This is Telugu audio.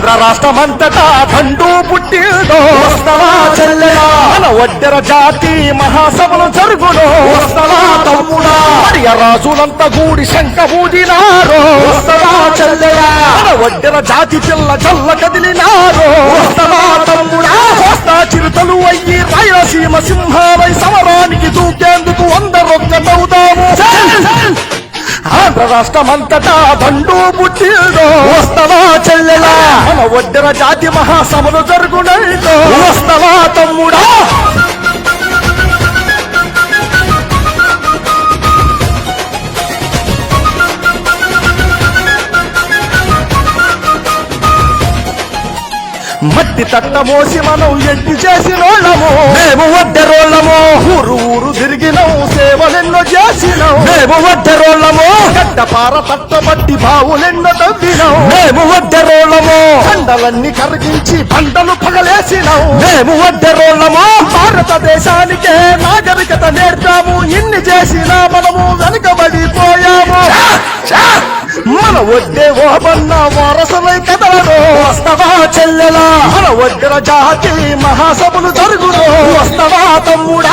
ఆంధ్ర రాష్ట్రమంతటా దండు పుట్టిందో వస్తవా చెల్లెలా మన వడ్డెర జాతి మహాసభలు జరుగును వస్తవా తమ్ముడా మరియ రాజులంతా గూడి శంఖ ఊదినారో వస్తవా చెల్లెలా మన వడ్డెర జాతి పిల్ల చల్ల కదిలినారో వస్తవా తమ్ముడా వస్తా చిరుతలు అయ్యి రాయలసీమ సింహాలై సమరానికి దూకేందుకు అందరొక్కటవుతాము ఆంధ్ర రాష్ట్రమంతటా దండు పుట్టిందో వస్తవా చెల్లెలా మన వడ్డెర జాతి మహాసభలు జరుగునైతో వస్తవా తమ్ముడా మట్టి తట్ట మోసి మనం ఎట్టి చేసినోళ్ళము మేము వడ్డెరోళ్ళము ఊరు ఊరు తిరిగినాం సేవలెన్నో చేసినాం మేము వడ్డెరోళ్ళము గడ్డపార తట్టబట్టి బావులెన్నో తవ్వినాం మేము వడ్డెరోళ్ళము పంటలన్నీ కరిగించి పంటలు పగలేసినాం మేము వడ్డెరోళ్ళము భారతదేశానికే నాగరికత నేర్పాము ఇన్ని చేసినా మనము వెనుకబడిపోయాము మన వడ్డే ఓబన్న వారసులై కదలరు వస్తవా చెల్లెలా మన వడ్డెర జాతి మహాసభలు జరుగును వస్తవా తమ్ముడా